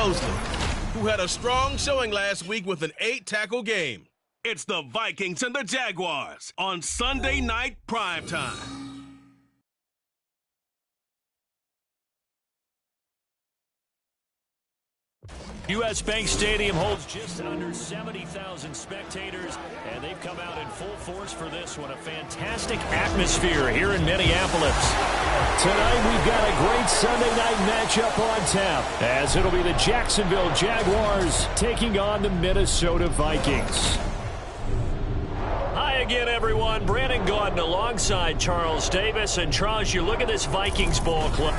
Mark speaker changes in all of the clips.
Speaker 1: Mosley, who had a strong showing last week with an 8-tackle game.
Speaker 2: It's the Vikings and the Jaguars on Sunday Night Primetime.
Speaker 3: U.S. Bank Stadium holds just under 70,000 spectators, and they've come out in full force for this one. A fantastic atmosphere here in Minneapolis. Tonight we've got a great Sunday night matchup on tap, as it'll be the Jacksonville Jaguars taking on the Minnesota Vikings. Hi again, everyone. Brandon Gaudin alongside Charles Davis. And Charles, you look at this Vikings ball club.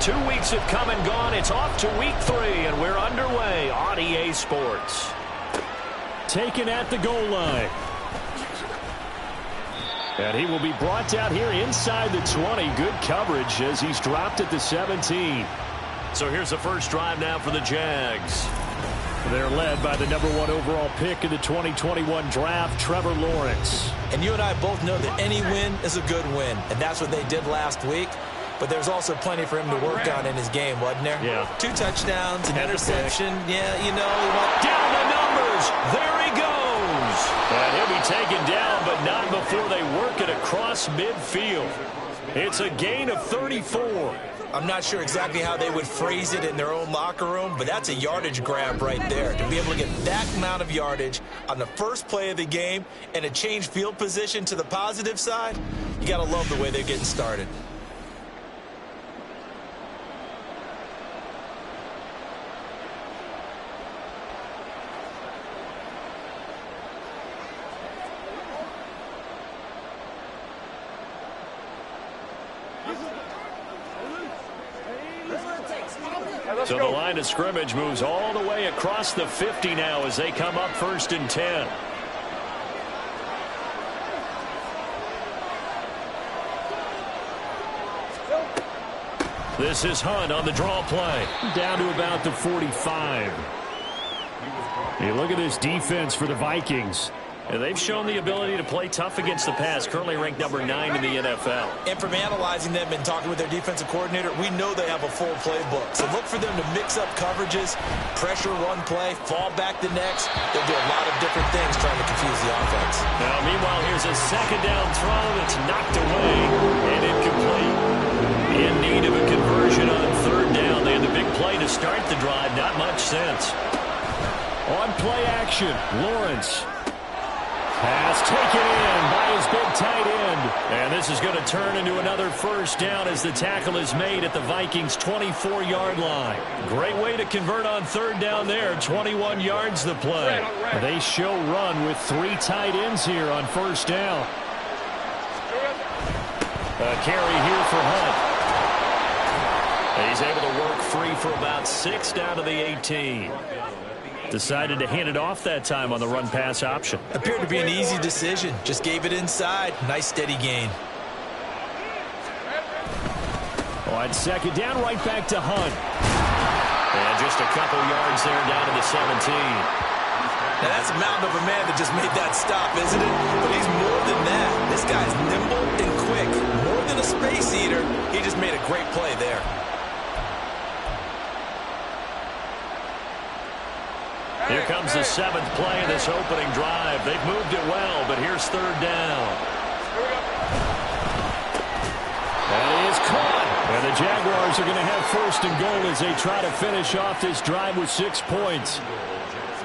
Speaker 3: 2 weeks have come and gone. It's off to week 3, and we're underway on EA Sports. Taken at the goal line. And he will be brought down here inside the 20. Good coverage as he's dropped at the 17. So here's the first drive now for the Jags. They're led by the #1 overall pick in the 2021 draft, Trevor Lawrence.
Speaker 4: And you and I both know that any win is a good win, and that's what they did last week. But there's also plenty for him to work on in his game, wasn't there?
Speaker 3: Yeah.
Speaker 4: 2 touchdowns, an interception. Yeah, you know.
Speaker 3: Down the numbers. There he goes. And he'll be taken down, but not before they work it across midfield. It's a gain of 34.
Speaker 4: I'm not sure exactly how they would phrase it in their own locker room, but that's a yardage grab right there. To be able to get that amount of yardage on the first play of the game and a change field position to the positive side, you got to love the way they're getting started.
Speaker 3: So the line of scrimmage moves all the way across the 50 now as they come up 1st and 10. This is Hunt on the draw play. Down to about the 45. You look at this defense for the Vikings. And they've shown the ability to play tough against the pass, currently ranked #9 in the NFL.
Speaker 4: And from analyzing them and talking with their defensive coordinator, we know they have a full playbook. So look for them to mix up coverages, pressure one play, fall back the next. They'll do a lot of different things trying to confuse the offense.
Speaker 3: Now, meanwhile, here's a second down throw that's knocked away and incomplete. In need of a conversion on 3rd down. They had the big play to start the drive. Not much sense. On play action, Lawrence. Pass taken in by his big tight end. And this is going to turn into another 1st down as the tackle is made at the Vikings' 24-yard line. Great way to convert on 3rd down there. 21 yards the play. They show run with 3 tight ends here on 1st down. A carry here for Hunt. He's able to work free for about 6 down to the 18. Decided to hand it off that time on the run-pass option.
Speaker 4: Appeared to be an easy decision. Just gave it inside. Nice steady gain.
Speaker 3: On 2nd down, right back to Hunt. And just a couple yards there down to the 17.
Speaker 4: Now that's a mountain of a man that just made that stop, isn't it? But he's more than that. This guy's nimble and quick. More than a space eater. He just made a great play there.
Speaker 3: Here comes the 7th play of this opening drive. They've moved it well, but here's 3rd down. That is caught. And the Jaguars are going to have 1st and goal as they try to finish off this drive with 6 points.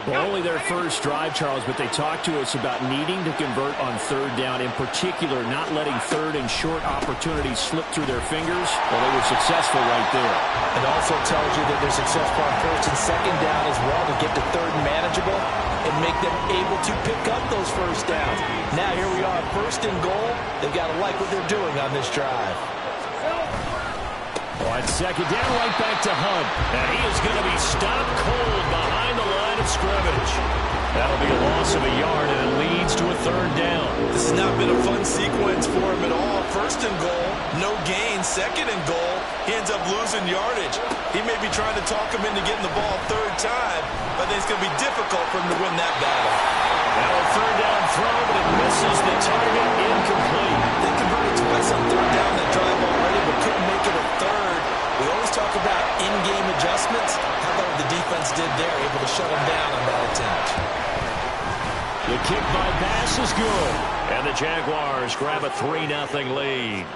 Speaker 3: Well, only their first drive, Charles, but they talked to us about needing to convert on 3rd down, in particular not letting 3rd and short opportunities slip through their fingers. Well, they were successful right there.
Speaker 4: It also tells you that they're successful on 1st and 2nd down as well to get to 3rd and manageable and make them able to pick up those 1st downs. Now here we are, 1st and goal. They've got to like what they're doing on this drive.
Speaker 3: On 2nd down, right back to Hunt. And he is going to be stopped cold behind the line of scrimmage. That'll be a loss of a yard, and it leads to a 3rd down.
Speaker 4: This has not been a fun sequence for him at all. 1st and goal, no gain. 2nd and goal, he ends up losing yardage. He may be trying to talk him into getting the ball 3rd time, but I think it's going to be difficult for him to win that battle.
Speaker 3: Now a 3rd down throw, but it misses pass is good. And the Jaguars grab a 3-0 lead.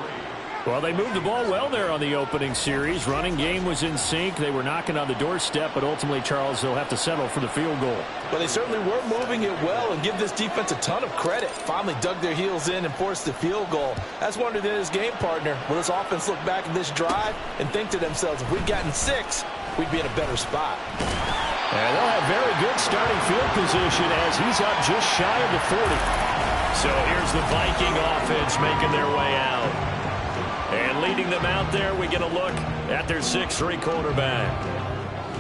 Speaker 3: Well, they moved the ball well there on the opening series. Running game was in sync. They were knocking on the doorstep, but ultimately, Charles, they'll have to settle for the field goal.
Speaker 4: Well, they certainly were moving it well, and give this defense a ton of credit. Finally dug their heels in and forced the field goal. That's one of his game partner. Will this offense look back at this drive and think to themselves, if we'd gotten 6, we'd be in a better spot.
Speaker 3: And they'll have very good starting field position as he's up just shy of the 40. So here's the Viking offense making their way out. And leading them out there, we get a look at their 6'3" quarterback.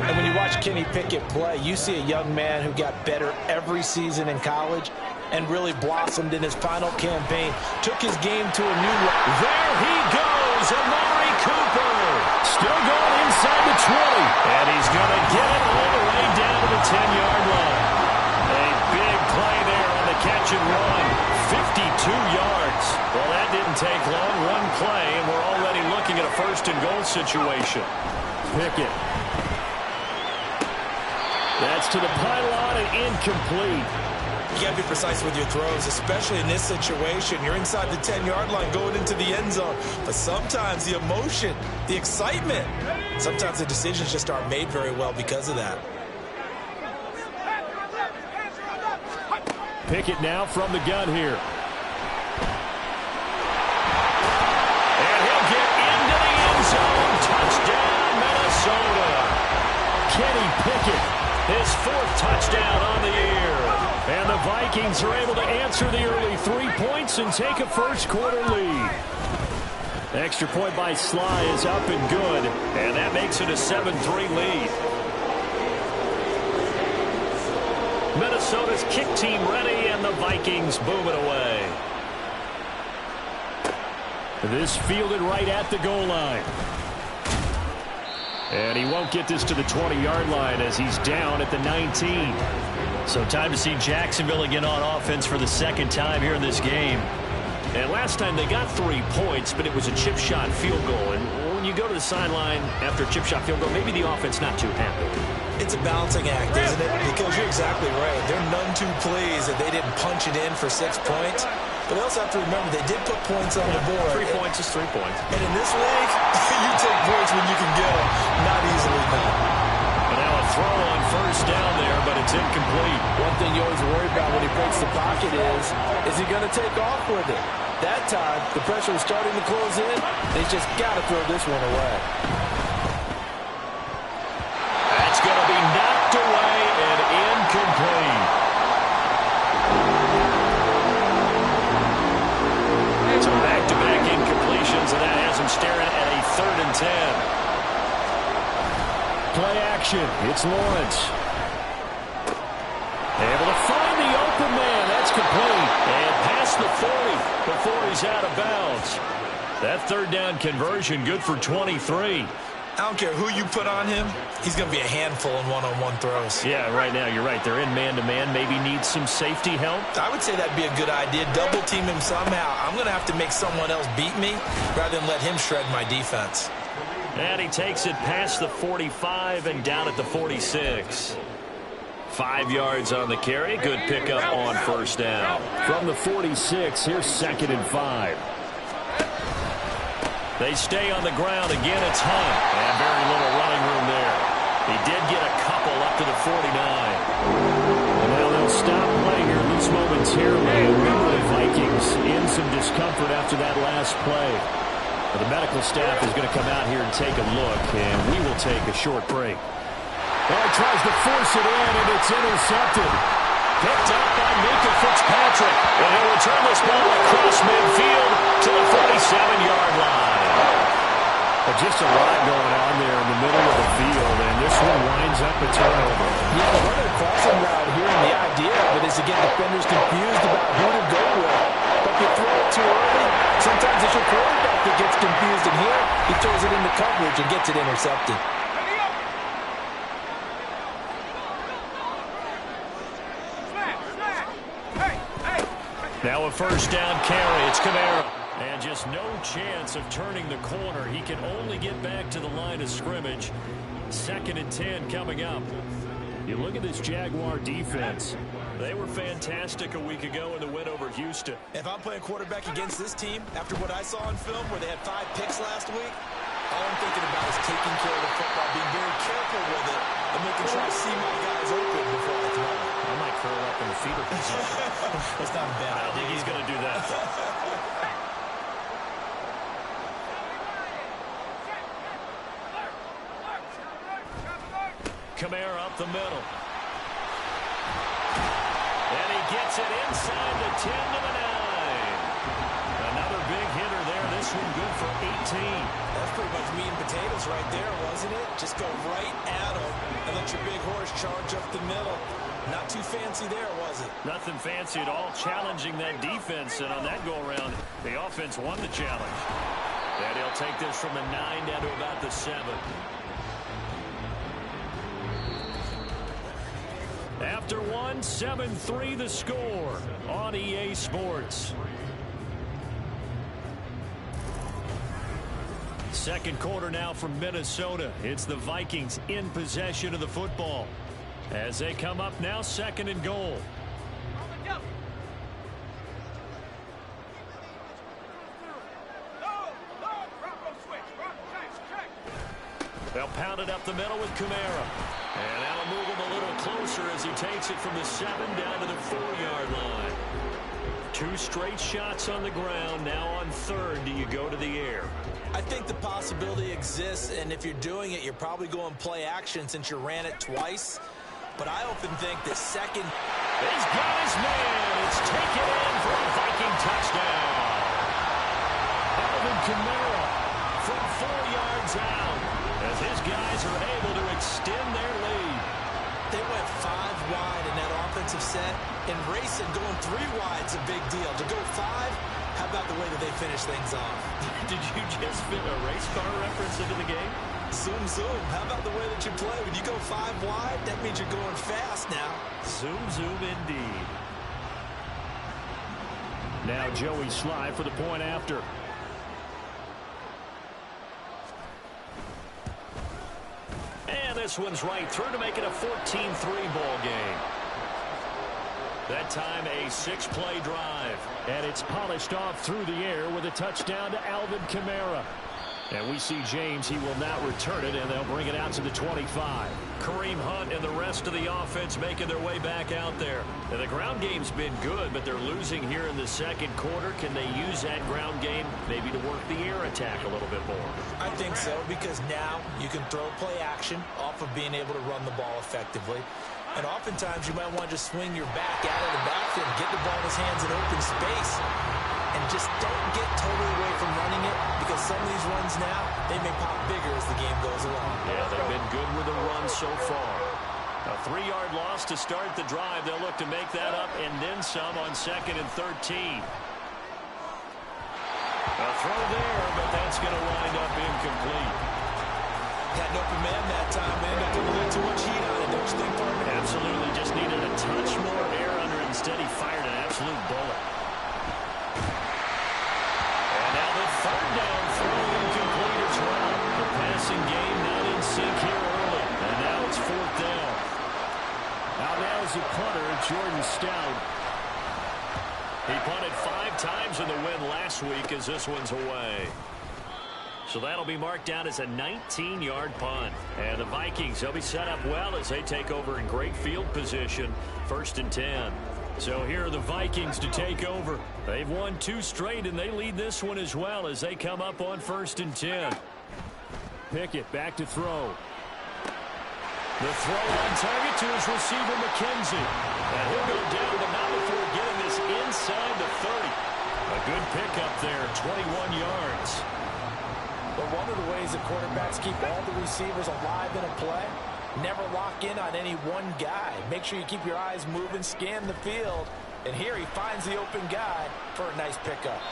Speaker 4: And when you watch Kenny Pickett play, you see a young man who got better every season in college and really blossomed in his final campaign. Took his game to a new level.
Speaker 3: There he goes, Amari Cooper. Still going inside the 20. And he's going to get it all the way down to the 10-yard line. A big play there on the catch and run. 52 yards. Well, that didn't take long. One play, and we're already looking at a first-and-goal situation. Pickett. That's to the pylon and incomplete.
Speaker 4: You got to be precise with your throws, especially in this situation. You're inside the 10-yard line going into the end zone. But sometimes the emotion, the excitement, sometimes the decisions just aren't made very well because of that.
Speaker 3: Pickett now from the gun here. And he'll get into the end zone. Touchdown, Minnesota. Kenny Pickett, his 4th touchdown on the year. And the Vikings are able to answer the early 3 points and take a first-quarter lead. Extra point by Sly is up and good, and that makes it a 7-3 lead. Minnesota's kick team ready, and the Vikings boom it away. This fielded right at the goal line. And he won't get this to the 20-yard line as he's down at the 19. So time to see Jacksonville again on offense for the 2nd time here in this game. And last time they got 3 points, but it was a chip shot field goal. And when you go to the sideline after a chip shot field goal, maybe the offense not too happy.
Speaker 4: It's a balancing act, isn't it? Because you're exactly right. They're none too pleased that they didn't punch it in for 6 points. But they also have to remember they did put points on the board.
Speaker 3: 3 points is 3 points.
Speaker 4: And in this league, you take points when you can get them. Not easily done.
Speaker 3: But now a throw on first down there, but it's incomplete.
Speaker 5: One thing you always worry about when he breaks the pocket is he going to take off with it? That time, the pressure was starting to close in. They just got to throw this one away.
Speaker 3: That's going to be knocked away and incomplete. So back-to-back incompletions, and that has him staring at a 3rd and 10. Play action. It's Lawrence. Able to find the open man. That's complete. And past the 40 before he's out of bounds. That 3rd down conversion good for 23.
Speaker 4: I don't care who you put on him. He's going to be a handful in one-on-one throws.
Speaker 3: Yeah, right now, you're right. They're in man-to-man. Maybe needs some safety help.
Speaker 4: I would say that'd be a good idea. Double team him somehow. I'm going to have to make someone else beat me rather than let him shred my defense.
Speaker 3: And he takes it past the 45 and down at the 46. 5 yards on the carry. Good pickup on first down. From the 46, here's 2nd and 5. They stay on the ground. Again, it's Hunt. And very little running room there. He did get a couple up to the 49. And now they'll stop play here, at least momentarily. Remember, the Vikings in some discomfort after that last play. But the medical staff is going to come out here and take a look, and we will take a short break. Well, he tries to force it in, and it's intercepted. Picked up by Minka Fitzpatrick. And he'll return this ball across midfield to the 47-yard line. But just a lot going on there in the middle of the field, and this one winds up a turnover.
Speaker 5: Yeah, the running crossing route here, and the idea of it is to get defenders confused about who to go with. But if you throw it too early, sometimes it's your quarterback that gets confused, and here he throws it into coverage and gets it intercepted.
Speaker 3: Now a first down carry. It's Kamara. And just no chance of turning the corner. He can only get back to the line of scrimmage. 2nd and 10 coming up. You look at this Jaguar defense. They were fantastic a week ago in the win over Houston.
Speaker 4: If I'm playing quarterback against this team, after what I saw on film where they had 5 picks last week, all I'm thinking about is taking care of the football, being very careful with it, and making sure I see my guys open before I throw it.
Speaker 3: I might curl up in the feeder position.
Speaker 4: That's not bad.
Speaker 3: I don't think he's going to do that. Kamara up the middle. And he gets it inside the 10 to the 9. Another big hitter there. This one good for 18.
Speaker 4: That's pretty much meat and potatoes right there, wasn't it? Just go right at him and let your big horse charge up the middle. Not too fancy there, was it?
Speaker 3: Nothing fancy at all. Challenging that defense, and on that go-around, the offense won the challenge. And he'll take this from the 9 down to about the 7. After one, 7-3 the score on EA Sports. Second quarter now from Minnesota. It's the Vikings in possession of the football as they come up now 2nd and goal. They'll pound it up the middle with Kamara. And that'll move him a little closer as he takes it from the 7 down to the 4-yard line. 2 straight shots on the ground. Now on 3rd, do you go to the air?
Speaker 4: I think the possibility exists, and if you're doing it, you're probably going play action since you ran it twice. But I often think the second...
Speaker 3: He's got his man. It's taken in for a Viking touchdown. Alvin Kamara from 4 yards out as his guys are able to extend their lead.
Speaker 4: They went 5 wide in that offensive set, and racing going 3 wide is a big deal. To go 5, how about the way that they finish things off?
Speaker 3: Did you just fit a race car reference into the game?
Speaker 4: Zoom, zoom. How about the way that you play? When you go 5 wide, that means you're going fast now.
Speaker 3: Zoom, zoom indeed. Now Joey Sly for the point after. And this one's right through to make it a 14-3 ball game. That time a 6-play drive. And it's polished off through the air with a touchdown to Alvin Kamara. And we see James, he will now return it, and they'll bring it out to the 25. Kareem Hunt and the rest of the offense making their way back out there. And the ground game's been good, but they're losing here in the second quarter. Can they use that ground game maybe to work the air attack a little bit more?
Speaker 4: I think so, because now you can throw play action off of being able to run the ball effectively. And oftentimes you might want to just swing your back out of the backfield, get the ball in his hands in open space, and just don't get totally away from running it, because some of these runs now, they may pop bigger as the game goes along.
Speaker 3: Yeah, they've been good with the run so far. A 3-yard loss to start the drive. They'll look to make that up and then some on 2nd and 13. A throw there, but that's going to wind up incomplete.
Speaker 4: Had an open man that time, man. Got a little too much heat on it, don't you think, Parker?
Speaker 3: Absolutely. Just needed a touch more air under it. Instead, he fired an absolute bullet. And now the 3rd down throw incomplete as well. The passing game not in sync here early. And now it's 4th down. Out now is the punter, Jordan Stout. He punted 5 times in the win last week as this one's away. So that'll be marked down as a 19-yard punt. And the Vikings, they'll be set up well as they take over in great field position. 1st and 10. So here are the Vikings to take over. They've won 2 straight, and they lead this one as well as they come up on 1st and 10. Pickett back to throw. The throw on target to his receiver, McKenzie. And he'll go down, but not before getting this inside the 30. A good pickup there, 21 yards.
Speaker 5: But one of the ways that quarterbacks keep all the receivers alive in a play, never lock in on any one guy. Make sure you keep your eyes moving, scan the field. And here he finds the open guy for a nice pickup.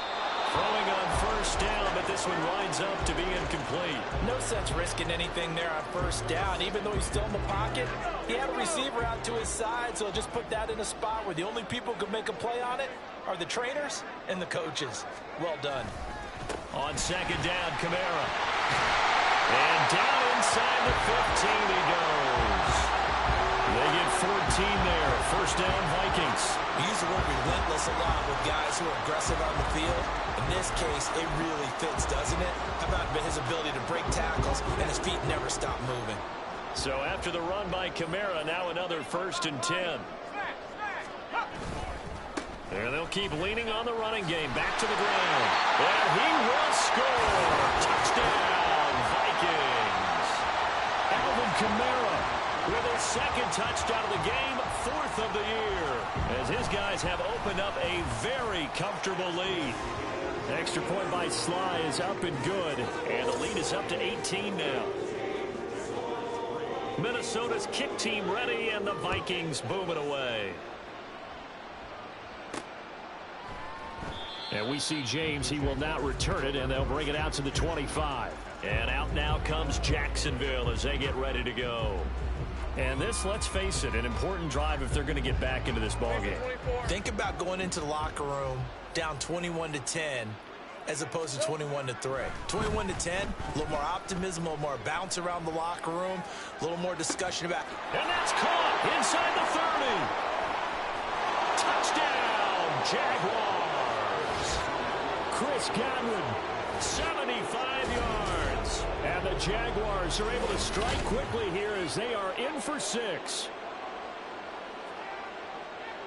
Speaker 3: Throwing on 1st down, but this one winds up to be incomplete.
Speaker 5: No sense risking anything there on 1st down. Even though he's still in the pocket, he had a receiver out to his side, so just put that in a spot where the only people who can make a play on it are the trainers and the coaches. Well done.
Speaker 3: On 2nd down, Kamara. And down inside the 15 he goes. They get 14 there. First down, Vikings.
Speaker 4: We use the word relentless a lot with guys who are aggressive on the field. In this case, it really fits, doesn't it? How about his ability to break tackles and his feet never stop moving?
Speaker 3: So after the run by Kamara, now another 1st and 10. And they'll keep leaning on the running game. Back to the ground. And he will score. Touchdown, Vikings. Alvin Kamara with his 2nd touchdown of the game, 4th of the year, as his guys have opened up a very comfortable lead. Extra point by Sly is up and good, and the lead is up to 18 now. Minnesota's kick team ready, and the Vikings boom it away. And we see James. He will not return it, and they'll bring it out to the 25. And out now comes Jacksonville as they get ready to go. And this, let's face it, an important drive if they're going to get back into this ballgame.
Speaker 4: Think about going into the locker room down 21-10 as opposed to 21-3. 21-10, a little more optimism, a little more bounce around the locker room, a little more discussion about.
Speaker 3: And that's caught inside the 30. Touchdown, Jaguars. Chris Godwin, 75 yards. And the Jaguars are able to strike quickly here as they are in for 6.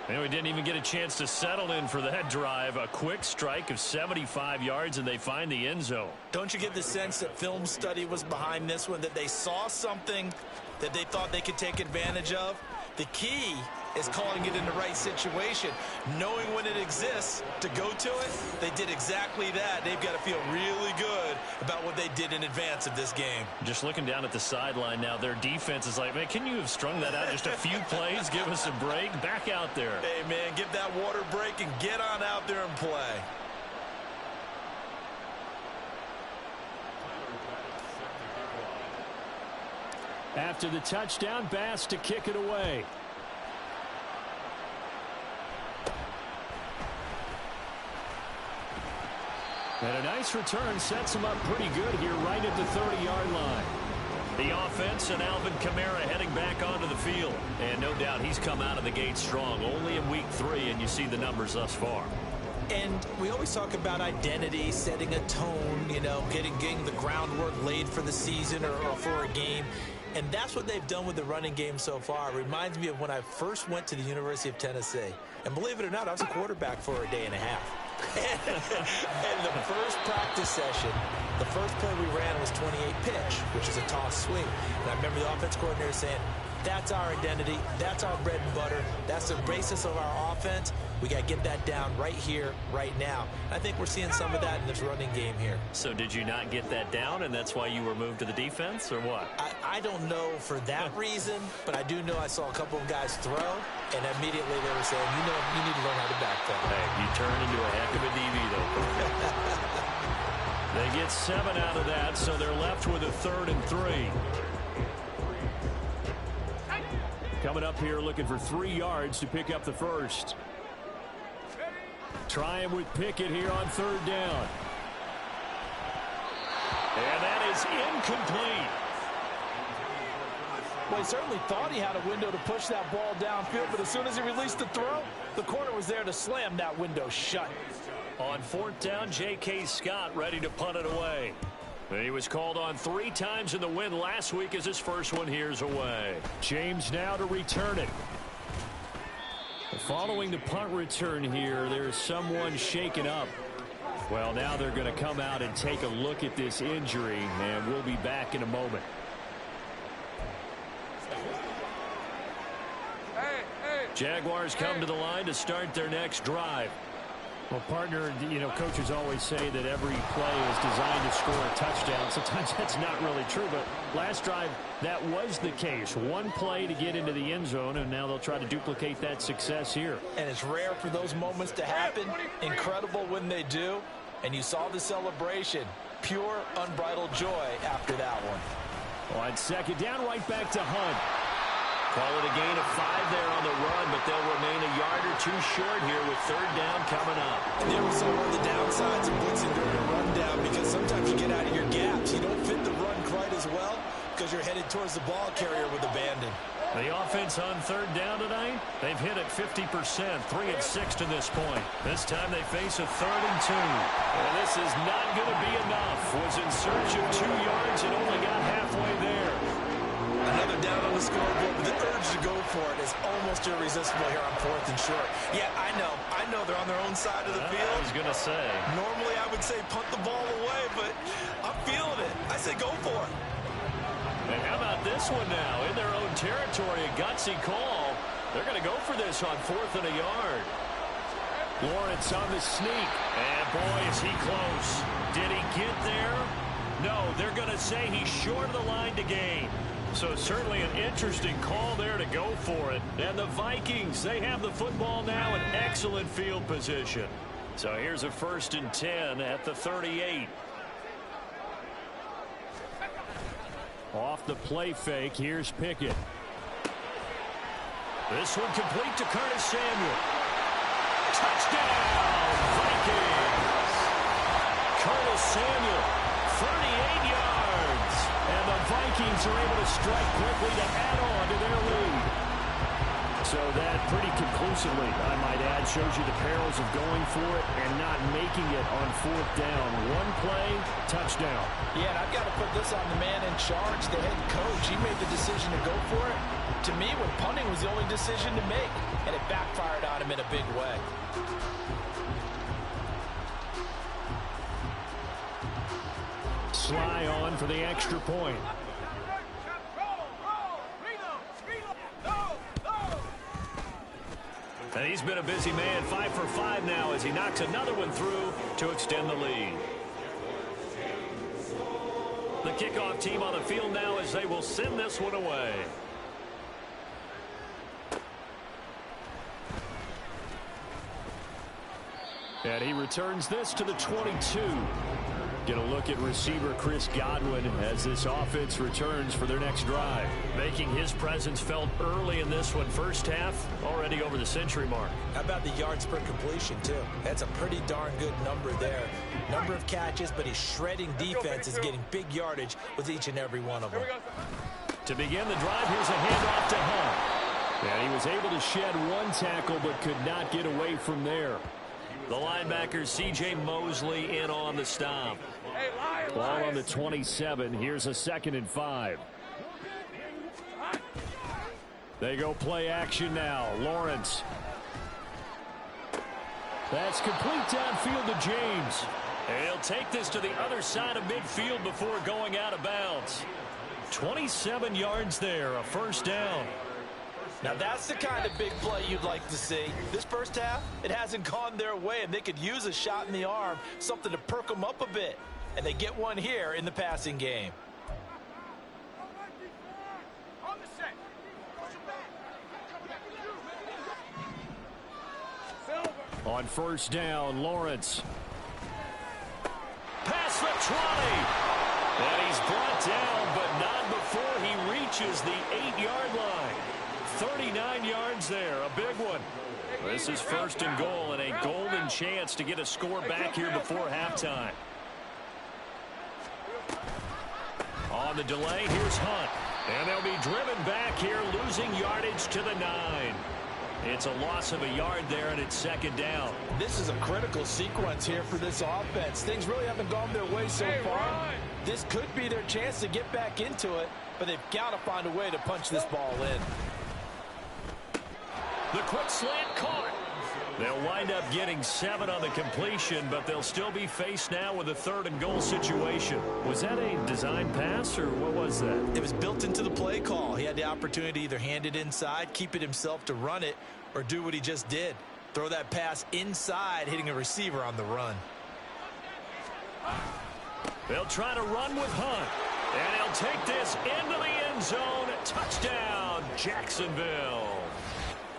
Speaker 3: And we didn't even get a chance to settle in for that drive. A quick strike of 75 yards, and they find the end zone.
Speaker 4: Don't you get the sense that film study was behind this one, that they saw something that they thought they could take advantage of? The key is calling it in the right situation, knowing when it exists to go to it. They did exactly that. They've got to feel really good about what they did in advance of this game.
Speaker 3: Just looking down at the sideline now, their defense is like, man, can you have strung that out just a few plays? Give us a break. Back out there.
Speaker 4: Hey, man, give that water break and get on out there and play.
Speaker 3: After the touchdown, Bass to kick it away. And a nice return sets him up pretty good here right at the 30-yard line. The offense and Alvin Kamara heading back onto the field. And no doubt he's come out of the gate strong. Only in week 3, and you see the numbers thus far.
Speaker 4: And we always talk about identity, setting a tone, you know, getting the groundwork laid for the season or for a game. And that's what they've done with the running game so far. It reminds me of when I first went to the University of Tennessee. And believe it or not, I was a quarterback for a day and a half. And the first practice session, the first play we ran was 28 pitch, which is a toss swing. And I remember the offense coordinator saying, that's our identity, that's our bread and butter, that's the basis of our offense. We got to get that down right here, right now. I think we're seeing some of that in this running game here.
Speaker 3: So did you not get that down, and that's why you were moved to the defense, or what?
Speaker 4: I don't know for that reason, but I do know I saw a couple of guys throw, and immediately they were saying, you know, you need to learn how to backpedal.
Speaker 3: Hey, you turned into a heck of a DB, though. They get 7 out of that, so they're left with a 3rd and 3. Coming up here looking for 3 yards to pick up the first. Trying with Pickett here on 3rd down. And that is incomplete.
Speaker 5: Well, he certainly thought he had a window to push that ball downfield, but as soon as he released the throw, the corner was there to slam that window shut.
Speaker 3: On 4th down, J.K. Scott ready to punt it away. He was called on 3 times in the win last week as his first one here's away. James now to return it. Following the punt return here, there's someone shaken up. Well, now they're going to come out and take a look at this injury, and we'll be back in a moment. Jaguars come to the line to start their next drive. Well, partner, you know, coaches always say that every play is designed to score a touchdown. Sometimes that's not really true, but last drive, that was the case. One play to get into the end zone, and now they'll try to duplicate that success here.
Speaker 5: And it's rare for those moments to happen. Incredible when they do. And you saw the celebration. Pure, unbridled joy after that one.
Speaker 3: Well, on 2nd down, right back to Hunt. Call it a gain of 5 there on the run, but they'll remain a yard or 2 short here with 3rd down coming up.
Speaker 4: And there was some of the downsides of blitzing during a rundown because sometimes you get out of your gaps. You don't fit the run quite as well because you're headed towards the ball carrier with abandon.
Speaker 3: The offense on third down tonight, they've hit it 50%, 3 of 6 to this point. This time they face a 3rd and 2. And this is not going to be enough. Was in search of 2 yards and only got halfway there.
Speaker 4: Another down on the scoreboard, but the urge to go for it is almost irresistible here on 4th and short. Yeah, I know they're on their own side of the field.
Speaker 3: I was going to say.
Speaker 4: Normally I would say punt the ball away, but I'm feeling it. I say go for it.
Speaker 3: And how about this one now? In their own territory, a gutsy call. They're going to go for this on 4th and a yard. Lawrence on the sneak. And boy, is he close. Did he get there? No, they're going to say he's short of the line to gain. So certainly an interesting call there to go for it. And the Vikings, they have the football now in excellent field position. So here's a 1st and 10 at the 38. Off the play fake, here's Pickett. This one complete to Curtis Samuel. Touchdown, Vikings! Curtis Samuel, 38 yards. And the Vikings are able to strike quickly to add on to their lead. So that pretty conclusively, I might add, shows you the perils of going for it and not making it on 4th down. One play, touchdown.
Speaker 5: Yeah, and I've got to put this on the man in charge, the head coach. He made the decision to go for it. To me, when punting was the only decision to make, and it backfired on him in a big way.
Speaker 3: Sly on for the extra point. And he's been a busy man, 5 for 5 now as he knocks another one through to extend the lead. The kickoff team on the field now as they will send this one away. And he returns this to the 22. Get a look at receiver Chris Godwin as this offense returns for their next drive. Making his presence felt early in this one. First half, already over the century mark.
Speaker 4: How about the yards per completion, too? That's a pretty darn good number there. Number of catches, but his shredding defense is getting big yardage with each and every one of them.
Speaker 3: To begin the drive, here's a handoff to Hunt. And he was able to shed one tackle, but could not get away from there. The linebacker, C.J. Mosley, in on the stop. Ball on the 27. Here's a 2nd and 5. They go play action now. Lawrence. That's complete downfield to James. And he'll take this to the other side of midfield before going out of bounds. 27 yards there, a 1st down.
Speaker 5: Now that's the kind of big play you'd like to see. This first half, it hasn't gone their way, and they could use a shot in the arm, something to perk them up a bit. And they get one here in the passing game.
Speaker 3: On 1st down, Lawrence. Past the 20. And he's brought down, but not before he reaches the 8-yard line. 39 yards there, a big one. This is 1st and goal and a golden chance to get a score back here before halftime. On the delay, here's Hunt. And they'll be driven back here, losing yardage to the 9. It's a loss of a yard there, and it's 2nd down.
Speaker 5: This is a critical sequence here for this offense. Things really haven't gone their way so far. This could be their chance to get back into it, but they've got to find a way to punch this ball in.
Speaker 3: The quick slant caught. They'll wind up getting 7 on the completion, but they'll still be faced now with a 3rd and goal situation. Was that a design pass, or what was that?
Speaker 4: It was built into the play call. He had the opportunity to either hand it inside, keep it himself to run it, or do what he just did. Throw that pass inside, hitting a receiver on the run.
Speaker 3: They'll try to run with Hunt. And he'll take this into the end zone. Touchdown, Jacksonville.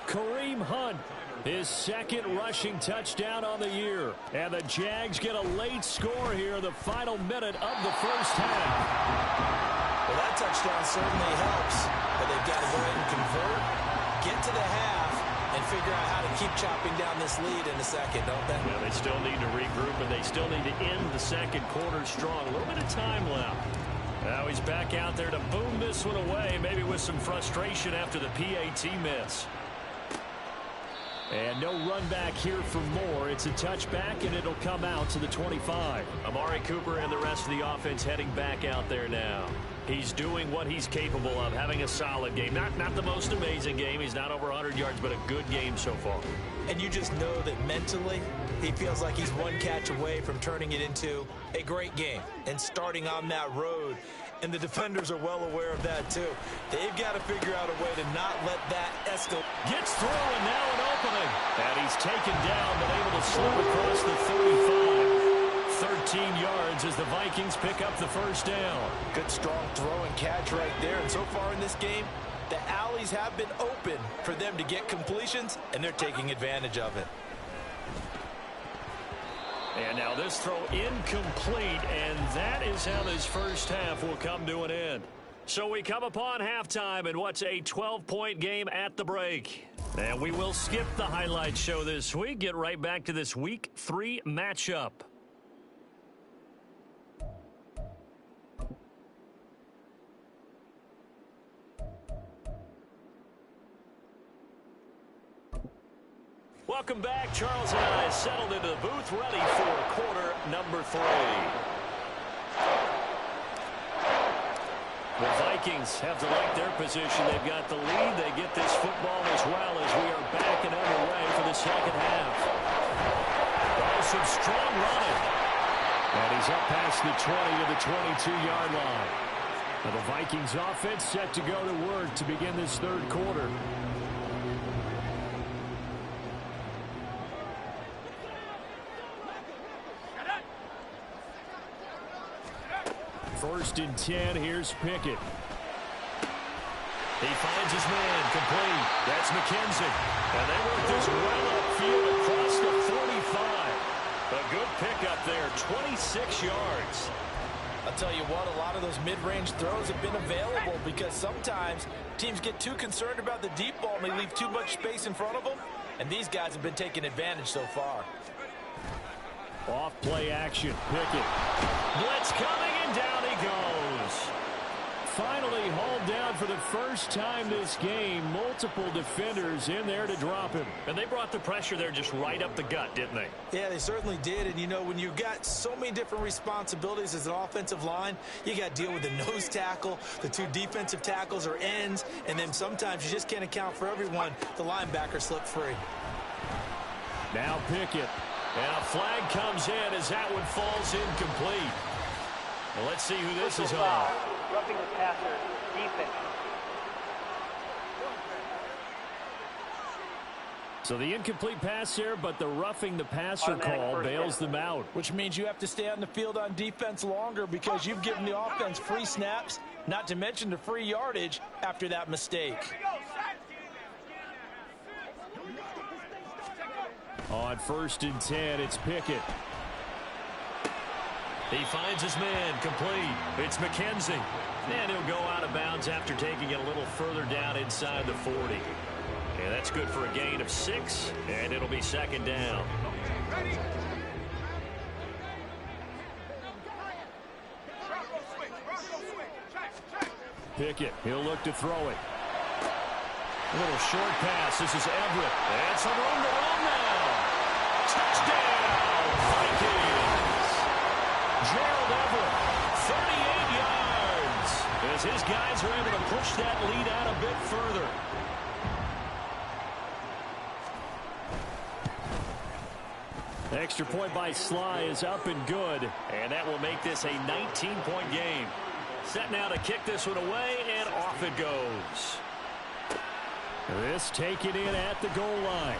Speaker 3: Kareem Hunt, his 2nd rushing touchdown on the year. And the Jags get a late score here, the final minute of the first half.
Speaker 4: Well, that touchdown certainly helps, but they've got to go ahead and convert, get to the half, and figure out how to keep chopping down this lead in the second, don't they?
Speaker 3: Yeah, they still need to regroup, and they still need to end the second quarter strong. A little bit of time left. Now he's back out there to boom this one away, maybe with some frustration after the PAT miss. And no run back here for more. It's a touchback, and it'll come out to the 25. Amari Cooper and the rest of the offense heading back out there now. He's doing what he's capable of, having a solid game. Not the most amazing game. He's not over 100 yards, but a good game so far.
Speaker 4: And you just know that mentally, he feels like he's one catch away from turning it into a great game and starting on that road. And the defenders are well aware of that, too. They've got to figure out a way to not let that escalate.
Speaker 3: Gets through, and now an opening. And he's taken down, but able to slip across the 35. 13 yards as the Vikings pick up the first down.
Speaker 4: Good, strong throw and catch right there. And so far in this game, the alleys have been open for them to get completions, and they're taking advantage of it.
Speaker 3: And now this throw incomplete, and that is how this first half will come to an end. So we come upon halftime in what's a 12-point game at the break. And we will skip the highlight show this week, get right back to this Week 3 matchup. Welcome back. Charles and I settled into the booth, ready for quarter number 3. The Vikings have to like their position. They've got the lead. They get this football as well as we are back and underway for the second half. Oh, some strong running. And he's up past the 20 to the 22-yard line. Now the Vikings offense set to go to work to begin this third quarter. First and 10, here's Pickett. He finds his man, complete. That's McKenzie. And they work this well upfield across the 45. A good pickup there, 26 yards.
Speaker 4: I'll tell you what, a lot of those mid-range throws have been available because sometimes teams get too concerned about the deep ball and they leave too much space in front of them. And these guys have been taking advantage so far.
Speaker 3: Off play action, Pickett. Blitz coming, and down he goes. Finally hauled down for the first time this game. Multiple defenders in there to drop him. And they brought the pressure there just right up the gut, didn't they?
Speaker 4: Yeah, they certainly did. And, you know, when you've got so many different responsibilities as an offensive line, you got to deal with the nose tackle, the 2 defensive tackles or ends, and then sometimes you just can't account for everyone. The linebacker slipped free.
Speaker 3: Now Pickett. And a flag comes in as that one falls incomplete. Well, let's see who this is on.
Speaker 6: Roughing the passer, defense.
Speaker 3: So the incomplete pass there, but the roughing the passer call bails them out.
Speaker 4: Which means you have to stay on the field on defense longer because you've given the offense free snaps, not to mention the free yardage after that mistake.
Speaker 3: On first and 10, it's Pickett. He finds his man, complete. It's McKenzie. And he'll go out of bounds after taking it a little further down inside the 40. And that's good for a gain of 6, and it'll be second down. Pickett, he'll look to throw it. A little short pass. This is Everett. And some room to run now. Touchdown, Vikings. Gerald Everett, 38 yards. As his guys are able to push that lead out a bit further. Extra point by Sly is up and good. And that will make this a 19-point game. Set now to kick this one away, and off it goes. This taken in at the goal line.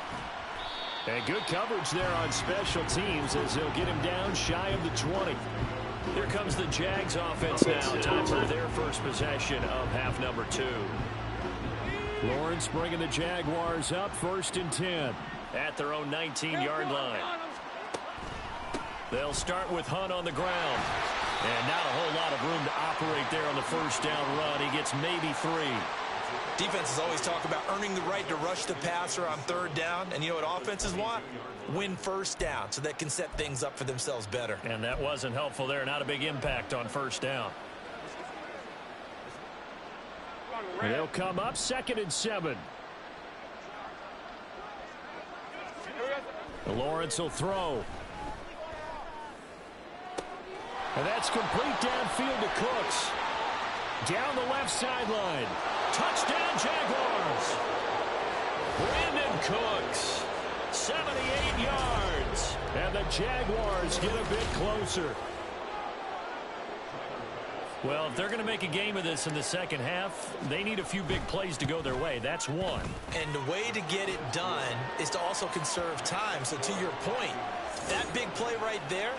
Speaker 3: And good coverage there on special teams as they'll get him down shy of the 20. Here comes the Jags offense now. Time for their first possession of half number 2. Lawrence bringing the Jaguars up first and 10 at their own 19-yard line. They'll start with Hunt on the ground. And not a whole lot of room to operate there on the first down run. He gets maybe 3.
Speaker 4: Defenses always talk about earning the right to rush the passer on third down. And you know what offenses want? Win first down so they can set things up for themselves better.
Speaker 3: And that wasn't helpful there. Not a big impact on first down. And they'll come up 2nd and 7. Lawrence will throw. And that's complete downfield to Cooks. Down the left sideline. Touchdown, Jaguars. Brandon Cooks, 78 yards. And the Jaguars get a bit closer. Well, if they're going to make a game of this in the second half, they need a few big plays to go their way. That's one.
Speaker 4: And the way to get it done is to also conserve time. So to your point, that big play right there,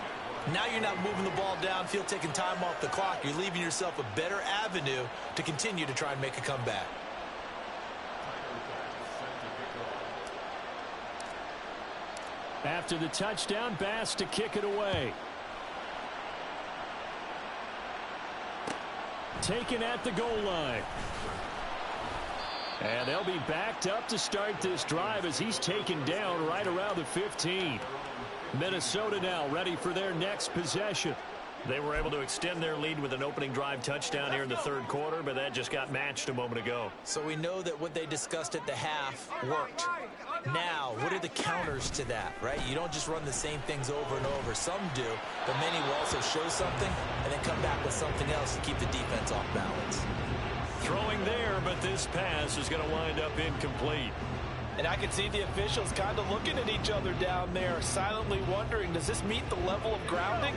Speaker 4: now you're not moving the ball downfield, taking time off the clock. You're leaving yourself a better avenue to continue to try and make a comeback.
Speaker 3: After the touchdown, Bass to kick it away. Taken at the goal line. And they'll be backed up to start this drive as he's taken down right around the 15. Minnesota now ready for their next possession. They were able to extend their lead with an opening drive touchdown here in the third quarter, but that just got matched a moment ago.
Speaker 4: So we know that what they discussed at the half worked. Now, what are the counters to that, right? You don't just run the same things over and over. Some do, but many will also show something and then come back with something else to keep the defense off balance.
Speaker 3: Throwing there, but this pass is going to wind up incomplete.
Speaker 5: And I can see the officials kind of looking at each other down there, silently wondering, does this meet the level of grounding?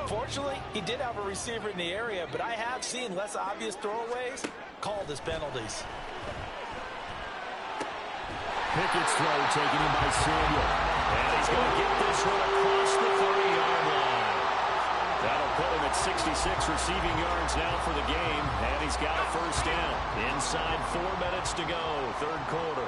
Speaker 5: Fortunately, he did have a receiver in the area, but I have seen less obvious throwaways called as penalties.
Speaker 3: Pickett's throw taken in by Samuel. And he's going to get this one across the 30-yard line. That'll put him at 66 receiving yards now for the game, and he's got a first down. Inside 4 minutes to go, third quarter.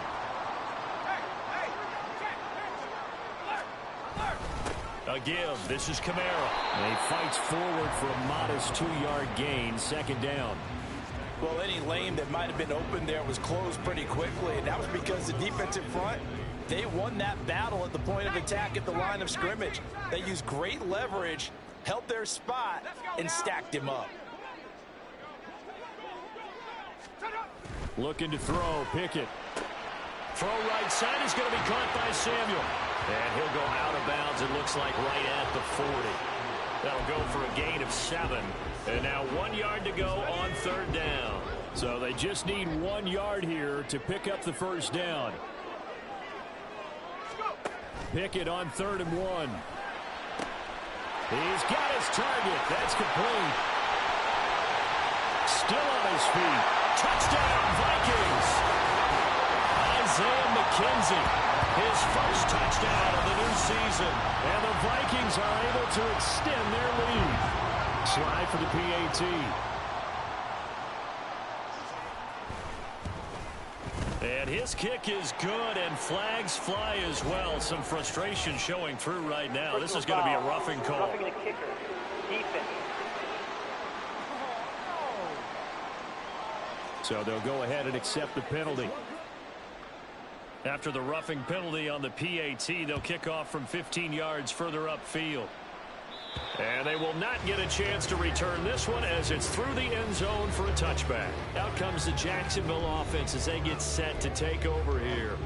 Speaker 3: A give. This is Kamara. And he fights forward for a modest 2-yard gain, second down.
Speaker 5: Well, any lane that might have been open there was closed pretty quickly, and that was because the defensive front, they won that battle at the point of attack at the line of scrimmage. They used great leverage, held their spot, and stacked him up.
Speaker 3: Looking to throw, Pickett. Throw right side is going to be caught by Samuel. And he'll go out of bounds, it looks like right at the 40. That'll go for a gain of 7. And now 1 yard to go on third down. So they just need 1 yard here to pick up the first down. Pickett on 3rd and 1. He's got his target. That's complete. Still on his feet. Touchdown, Vikings. Isaiah McKenzie. His first touchdown of the new season. And the Vikings are able to extend their lead. Slide for the PAT. And his kick is good, and flags fly as well. Some frustration showing through right now. This is going to be a roughing call.
Speaker 6: Roughing the kicker. Defense.
Speaker 3: So they'll go ahead and accept the penalty. After the roughing penalty on the PAT, they'll kick off from 15 yards further upfield. And they will not get a chance to return this one as it's through the end zone for a touchback. Out comes the Jacksonville offense as they get set to take over here.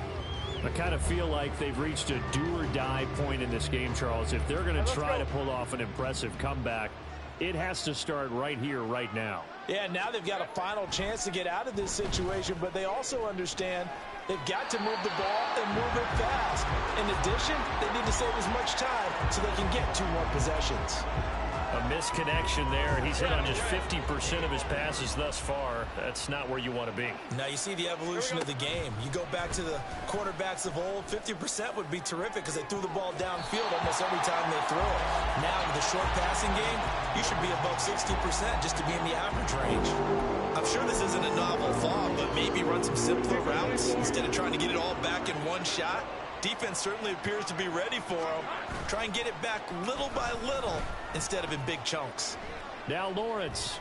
Speaker 3: I kind of feel like they've reached a do-or-die point in this game, Charles. If they're going to try to pull off an impressive comeback, it has to start right here, right now.
Speaker 5: Yeah, now they've got a final chance to get out of this situation, but they also understand they've got to move the ball and move it fast. In addition, they need to save as much time so they can get 2 more possessions.
Speaker 3: A misconnection there. He's hit on just 50% of his passes thus far. That's not where you want to be.
Speaker 4: Now you see the evolution of the game. You go back to the quarterbacks of old, 50% would be terrific because they threw the ball downfield almost every time they throw it. Now with the short passing game, you should be above 60% just to be in the average range. I'm sure this isn't a novel thought, but maybe run some simpler routes instead of trying to get it all back in one shot. Defense certainly appears to be ready for them. Try and get it back little by little instead of in big chunks.
Speaker 3: Now Lawrence.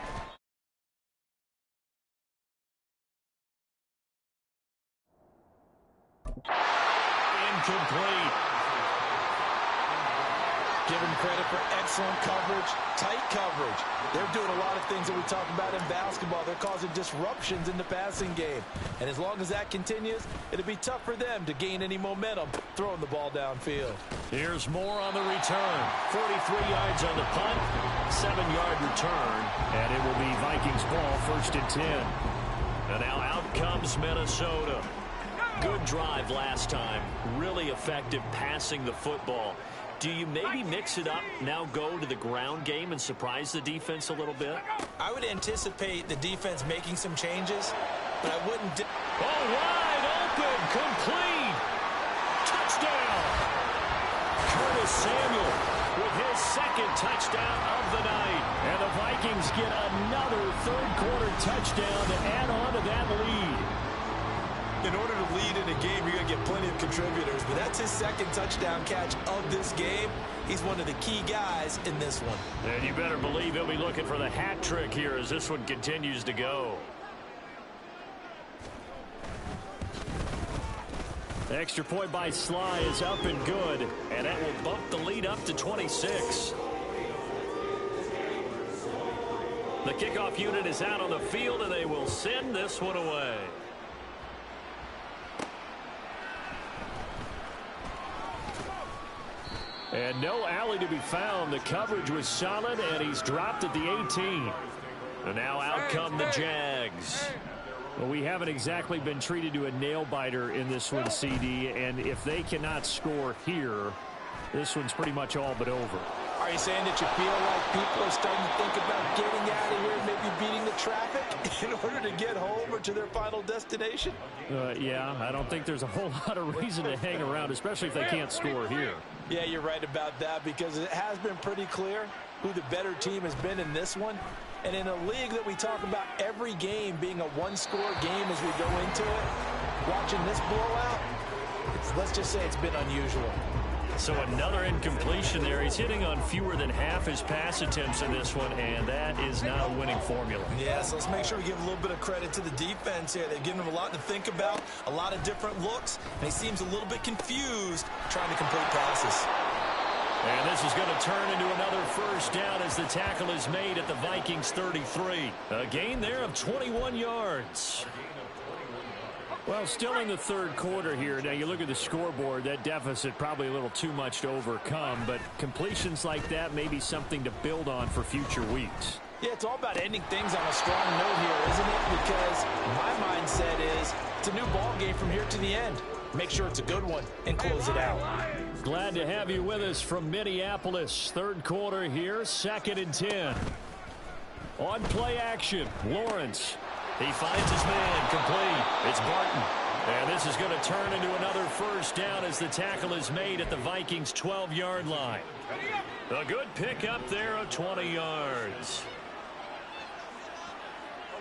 Speaker 3: Incomplete.
Speaker 5: Give them credit for excellent coverage, tight coverage. They're doing a lot of things that we talk about in basketball. They're causing disruptions in the passing game. And as long as that continues, it'll be tough for them to gain any momentum throwing the ball downfield.
Speaker 3: Here's more on the return. 43 yards on the punt, 7-yard return, and it will be Vikings ball, 1st and 10. And now out comes Minnesota. Good drive last time. Really effective passing the football. Do you maybe mix it up, now go to the ground game and surprise the defense a little bit?
Speaker 4: I would anticipate the defense making some changes, but I wouldn't...
Speaker 3: Wide open, complete. Touchdown. Curtis Samuel with his 2nd touchdown of the night. And the Vikings get another 3rd-quarter touchdown to add on to that lead.
Speaker 4: In order to lead in a game, you're going to get plenty of contributors, but that's his 2nd touchdown catch of this game. He's one of the key guys in this one.
Speaker 3: And you better believe he'll be looking for the hat trick here as this one continues to go. The extra point by Sly is up and good, and that will bump the lead up to 26. The kickoff unit is out on the field, and they will send this one away. And no alley to be found. The coverage was solid, and he's dropped at the 18. And now out come the Jags. Well, we haven't exactly been treated to a nail-biter in this one, CD, and if they cannot score here, this one's pretty much all but over.
Speaker 5: Are you saying that you feel like people are starting to think about getting out of here and maybe beating the traffic in order to get home or to their final destination?
Speaker 3: Yeah, I don't think there's a whole lot of reason to hang around, especially if they can't score here.
Speaker 5: Yeah, you're right about that, because it has been pretty clear who the better team has been in this one. And in a league that we talk about every game being a one-score game as we go into it, watching this blowout, let's just say it's been unusual.
Speaker 3: So another incompletion there. He's hitting on fewer than half his pass attempts in this one, and that is not a winning formula.
Speaker 4: Yeah, so let's make sure we give a little bit of credit to the defense here. They've given him a lot to think about, a lot of different looks, and he seems a little bit confused trying to complete passes.
Speaker 3: And this is going to turn into another 1st down as the tackle is made at the Vikings 33. A gain there of 21 yards. Well, still in the 3rd quarter here. Now, you look at the scoreboard, that deficit probably a little too much to overcome, but completions like that may be something to build on for future weeks.
Speaker 5: Yeah, it's all about ending things on a strong note here, isn't it? Because my mindset is it's a new ball game from here to the end. Make sure it's a good one and close it out.
Speaker 3: Glad to have you with us from Minneapolis. 3rd quarter here, 2nd and 10. On play action, Lawrence. He finds his man, complete. It's Barton. And this is going to turn into another 1st down as the tackle is made at the Vikings' 12-yard line. A good pickup there of 20 yards.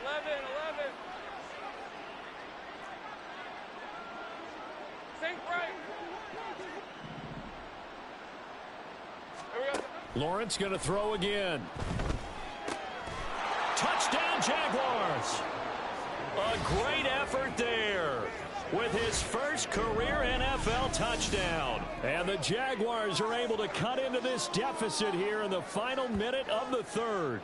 Speaker 6: 11. Think right. Here we go.
Speaker 3: Lawrence going to throw again. Touchdown, Jaguars. A great effort there with his 1st career NFL touchdown. And the Jaguars are able to cut into this deficit here in the final minute of the 3rd.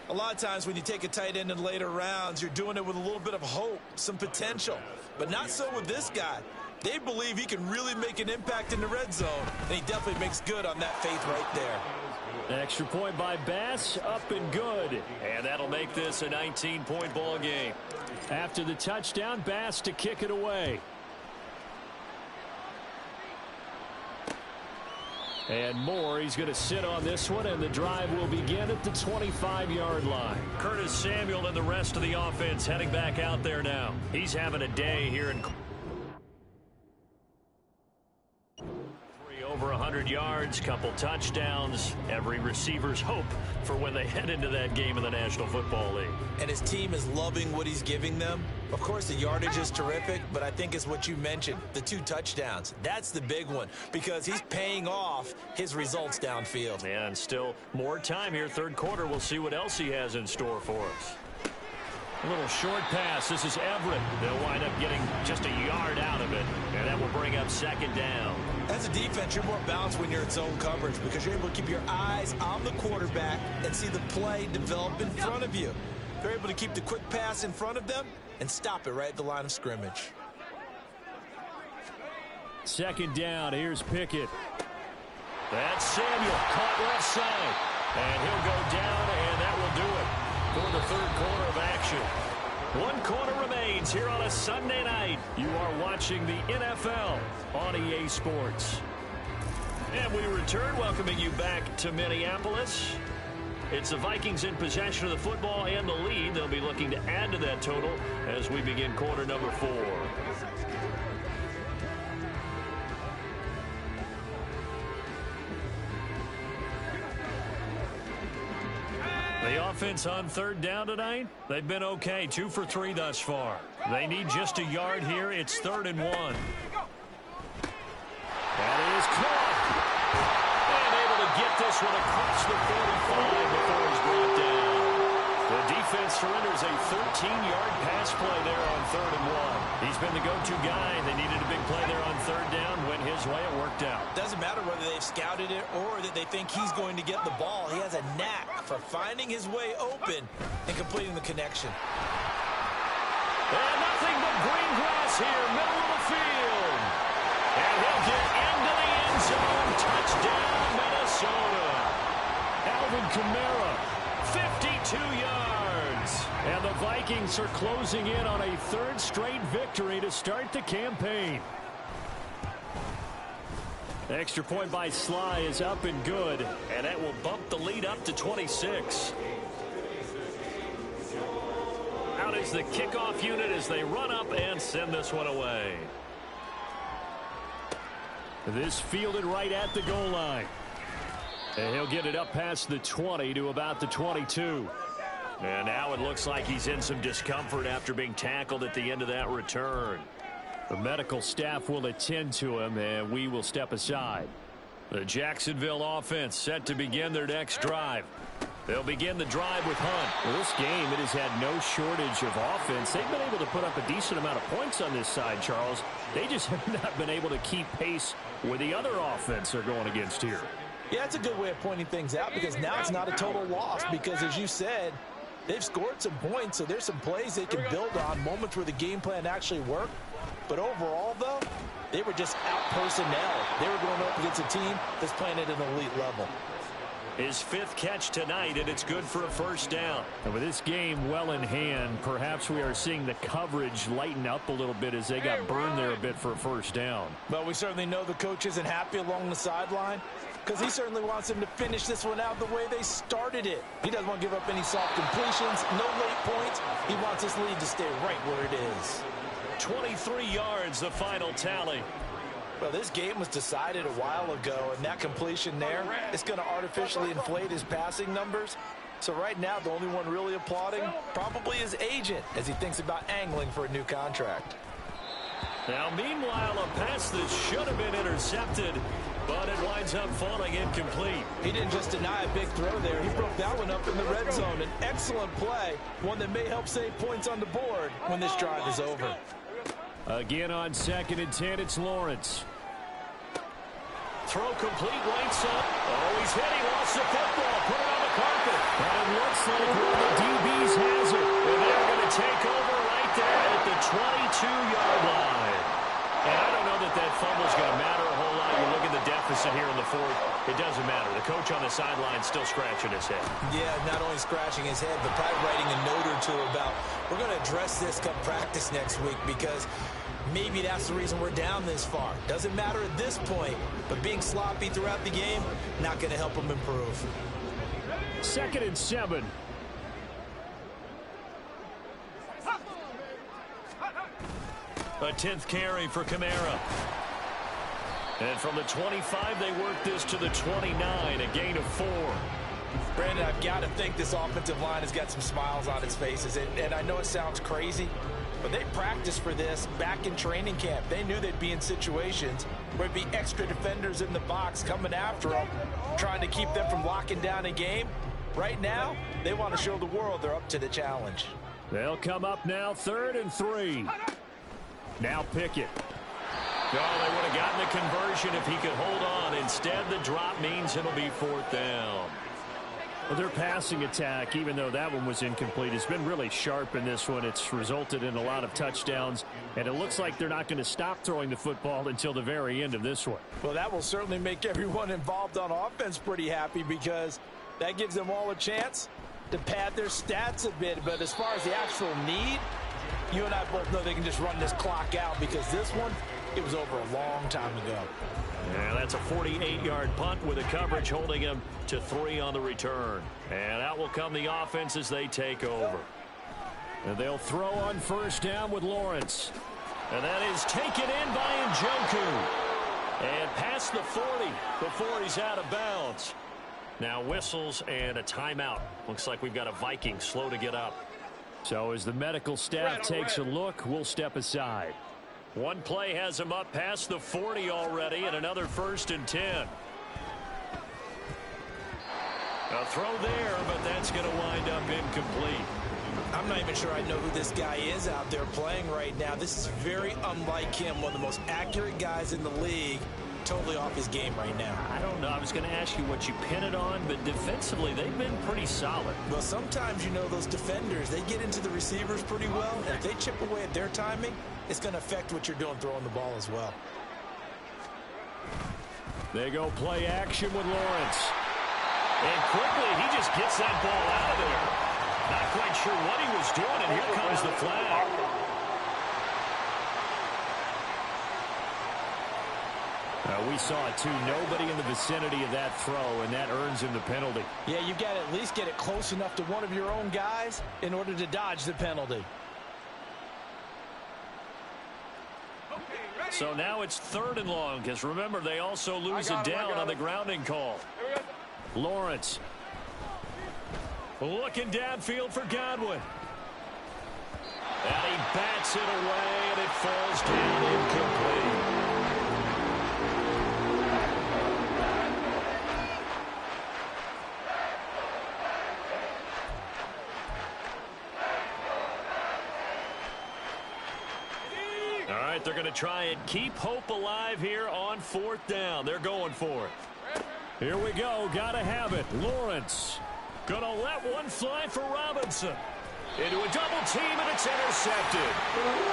Speaker 4: A lot of times when you take a tight end in later rounds, you're doing it with a little bit of hope, some potential. But not so with this guy. They believe he can really make an impact in the red zone, and he definitely makes good on that faith right there.
Speaker 3: Extra point by Bass, up and good. And that'll make this a 19-point ball game. After the touchdown, Bass to kick it away. And Moore, he's going to sit on this one, and the drive will begin at the 25-yard line. Curtis Samuel and the rest of the offense heading back out there now. He's having a day here in over 100 yards, couple touchdowns. Every receiver's hope for when they head into that game in the National Football League.
Speaker 4: And his team is loving what he's giving them. Of course, the yardage is terrific, but I think it's what you mentioned, the 2 touchdowns. That's the big one because he's paying off his results downfield.
Speaker 3: And still more time here, 3rd quarter. We'll see what else he has in store for us. A little short pass. This is Everett. They'll wind up getting just a yard out of it, and that will bring up second down.
Speaker 4: As a defense, you're more balanced when you're in zone coverage because you're able to keep your eyes on the quarterback and see the play develop in front of you. They're able to keep the quick pass in front of them and stop it right at the line of scrimmage.
Speaker 3: Second down. Here's Pickett. That's Samuel. Caught left side. And he'll go down, and that will do it for the third quarter of action. One quarter remains here on a Sunday night. You are watching the NFL on EA Sports. And we return, welcoming you back to Minneapolis. It's the Vikings in possession of the football and the lead. They'll be looking to add to that total as we begin quarter number 4. The offense on third down tonight, they've been okay. 2 for 3 thus far. They need just a yard here. It's 3rd and 1. That is caught. And able to get this one across the 45 before he's brought down. The defense surrenders a 13-yard pass play there on 3rd and 1. He's been the go-to guy. They needed a big play there on 3rd down. Went his way. It worked out.
Speaker 4: Doesn't matter whether they've scouted it or that they think he's going to get the ball. He has a knack for finding his way open and completing the connection.
Speaker 3: And nothing but green grass here, middle of the field. And he'll get into the end zone. Touchdown, Minnesota. Alvin Kamara, 52 yards. And the Vikings are closing in on a 3rd straight victory to start the campaign. The extra point by Sly is up and good, and that will bump the lead up to 26. Out is the kickoff unit as they run up and send this one away. This fielded right at the goal line. And he'll get it up past the 20 to about the 22. And now it looks like he's in some discomfort after being tackled at the end of that return. The medical staff will attend to him, and we will step aside. The Jacksonville offense set to begin their next drive. They'll begin the drive with Hunt. Well, this game, it has had no shortage of offense. They've been able to put up a decent amount of points on this side, Charles. They just have not been able to keep pace with the other offense they're going against here.
Speaker 5: Yeah, it's a good way of pointing things out because now it's not a total loss because, as you said, they've scored some points, so there's some plays they can build on, moments where the game plan actually worked. But overall, though, they were just out personnel. They were going up against a team that's playing at an elite level.
Speaker 3: His 5th catch tonight, and it's good for a first down. And with this game well in hand, perhaps we are seeing the coverage lighten up a little bit as they got burned there a bit for a first down.
Speaker 5: But we certainly know the coach isn't happy along the sideline because he certainly wants them to finish this one out the way they started it. He doesn't want to give up any soft completions, no late points. He wants this lead to stay right where it is.
Speaker 3: 23 yards, the final tally.
Speaker 5: Well, this game was decided a while ago, and that completion there is going to artificially inflate his passing numbers. So right now, the only one really applauding probably his agent as he thinks about angling for a new contract.
Speaker 3: Now, meanwhile, a pass that should have been intercepted, but it winds up falling incomplete.
Speaker 5: He didn't just deny a big throw there. He broke that one up in the red zone. An excellent play, one that may help save points on the board when this drive is over.
Speaker 3: Again on 2nd and 10, it's Lawrence. Throw complete, right side. Oh, he's hit. He lost the football. Put it on the carpet. And it looks like one of the DBs has it. And they're going to take over right there at the 22-yard line. And I don't know that that fumble's going to matter a whole lot. You look at the deficit here in the 4th. It doesn't matter. The coach on the sideline still scratching his head.
Speaker 4: Yeah, not only scratching his head, but probably writing a note or two about, we're going to address this come practice next week because maybe that's the reason we're down this far. Doesn't matter at this point, but being sloppy throughout the game, not going to help them improve.
Speaker 3: 2nd and 7. A 10th carry for Kamara. And from the 25, they work this to the 29, a gain of 4.
Speaker 5: Brandon, I've got to think this offensive line has got some smiles on its faces. And I know it sounds crazy, but they practiced for this back in training camp. They knew they'd be in situations where it'd be extra defenders in the box coming after them, trying to keep them from locking down a game. Right now, they want to show the world they're up to the challenge.
Speaker 3: They'll come up now, 3rd and 3. Now Pickett. Oh, they would have gotten the conversion if he could hold on. Instead, the drop means it'll be 4th down. Well, their passing attack, even though that one was incomplete, has been really sharp in this one. It's resulted in a lot of touchdowns, and it looks like they're not going to stop throwing the football until the very end of this one.
Speaker 5: Well, that will certainly make everyone involved on offense pretty happy because that gives them all a chance to pad their stats a bit. But as far as the actual need, you and I both know they can just run this clock out because this one, it was over a long time ago.
Speaker 3: And that's a 48-yard punt with a coverage holding him to 3 on the return. And out will come the offense as they take over. And they'll throw on 1st down with Lawrence. And that is taken in by Njoku. And past the 40 before he's out of bounds. Now whistles and a timeout. Looks like we've got a Viking slow to get up. So as the medical staff takes a look, we'll step aside. One play has him up past the 40 already, and another 1st and 10. A throw there, but that's going to wind up incomplete.
Speaker 4: I'm not even sure I know who this guy is out there playing right now. This is very unlike him, one of the most accurate guys in the league. Totally off his game right now.
Speaker 3: I don't know. I was going to ask you what you pin it on, but defensively, they've been pretty solid.
Speaker 4: Well, sometimes, you know, those defenders, they get into the receivers pretty well, and if they chip away at their timing, it's going to affect what you're doing throwing the ball as well.
Speaker 3: They go play action with Lawrence. And quickly, he just gets that ball out of there. Not quite sure what he was doing, and here comes the flag. We saw it, too. Nobody in the vicinity of that throw, and that earns him the penalty.
Speaker 5: Yeah, you got to at least get it close enough to one of your own guys in order to dodge the penalty.
Speaker 3: So now it's 3rd and long, because remember, they also lose it down on the grounding call. Lawrence. Looking downfield for Godwin. And he bats it away, and it falls down incomplete. They're going to try and keep hope alive here on 4th down. They're going for it. Here we go. Got to have it. Lawrence going to let one fly for Robinson. Into a double team, and it's intercepted.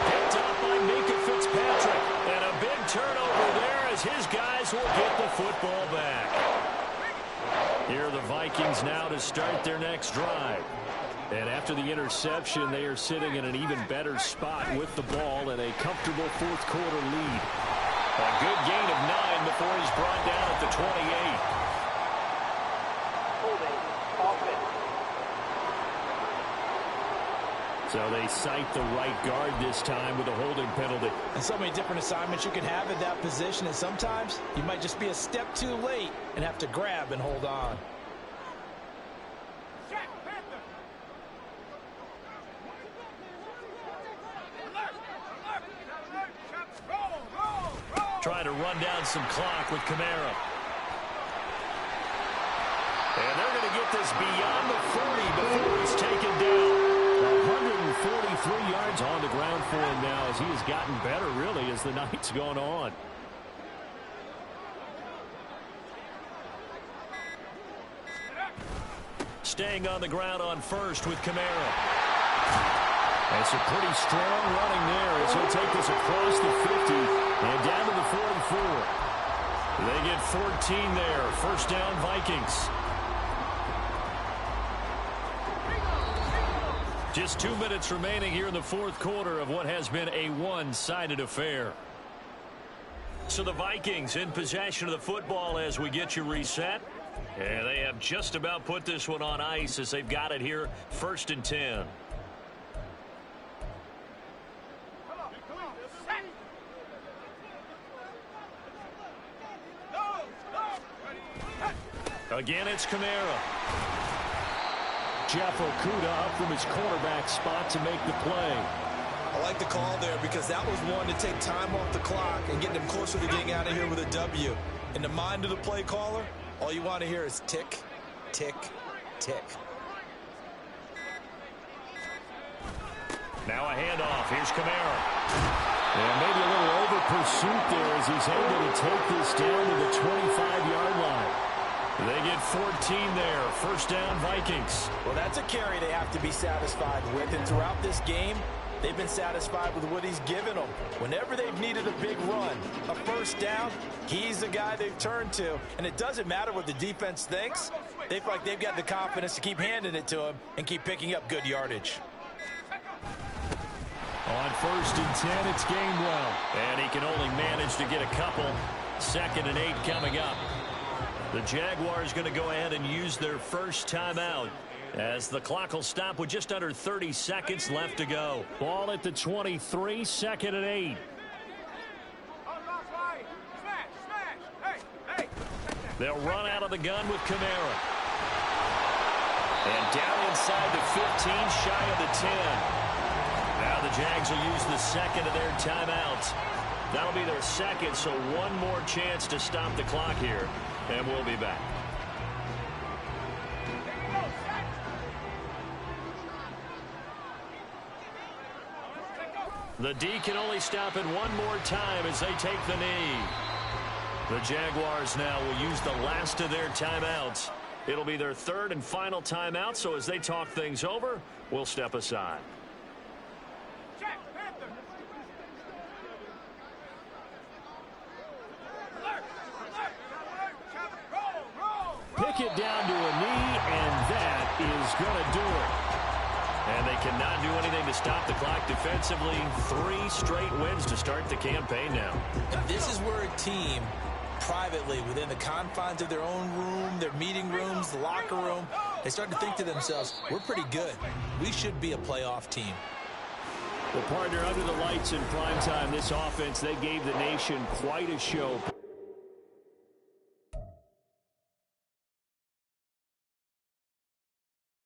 Speaker 3: Picked up by Mika Fitzpatrick. And a big turnover there as his guys will get the football back. Here are the Vikings now to start their next drive. And after the interception, they are sitting in an even better spot with the ball and a comfortable 4th quarter lead. A good gain of 9 before he's brought down at the 28. So they cite the right guard this time with a holding penalty.
Speaker 5: And so many different assignments you can have at that position, and sometimes you might just be a step too late and have to grab and hold on.
Speaker 3: Trying to run down some clock with Kamara. And they're going to get this beyond the 40 before he's taken down. 143 yards on the ground for him now as he has gotten better, really, as the night's gone on. Staying on the ground on 1st with Kamara. That's a pretty strong running there as he'll take this across the 50 and down to the 44. They get 14 there. 1st down, Vikings. Just 2 minutes remaining here in the 4th quarter of what has been a one-sided affair. So the Vikings in possession of the football as we get you reset. And they have just about put this one on ice as they've got it here. 1st and 10. Again, it's Kamara. Jeff Okudah up from his cornerback spot to make the play.
Speaker 4: I like the call there because that was one to take time off the clock and get them closer to getting out of here with a W. In the mind of the play caller, all you want to hear is tick, tick, tick.
Speaker 3: Now a handoff. Here's Kamara.
Speaker 7: And maybe a little over pursuit there as he's able to take this down to the 25-yard line.
Speaker 3: They get 14 there. First down, Vikings.
Speaker 5: Well, that's a carry they have to be satisfied with. And throughout this game, they've been satisfied with what he's given them. Whenever they've needed a big run, a first down, he's the guy they've turned to. And it doesn't matter what the defense thinks. They feel like they've got the confidence to keep handing it to him and keep picking up good yardage.
Speaker 7: On 1st and 10, it's Gainwell.
Speaker 3: And he can only manage to get a couple. 2nd and 8 coming up. The Jaguars going to go ahead and use their first timeout as the clock will stop with just under 30 seconds left to go.
Speaker 7: Ball at the 23, 2nd and 8.
Speaker 3: They'll run out of the gun with Kamara. And down inside the 15, shy of the 10. Now the Jags will use the second of their timeouts. That'll be their second, so one more chance to stop the clock here. And we'll be back. The D can only stop it one more time as they take the knee. The Jaguars now will use the last of their timeouts. It'll be their 3rd and final timeout, so as they talk things over, we'll step aside.
Speaker 7: Pick it down to a knee, and that is going to do it.
Speaker 3: And they cannot do anything to stop the clock defensively. 3 straight wins to start the campaign now.
Speaker 5: And this is where a team, privately, within the confines of their own room, their meeting rooms, the locker room, they start to think to themselves, we're pretty good. We should be a playoff team.
Speaker 7: Well, partner, under the lights in primetime, this offense, they gave the nation quite a show.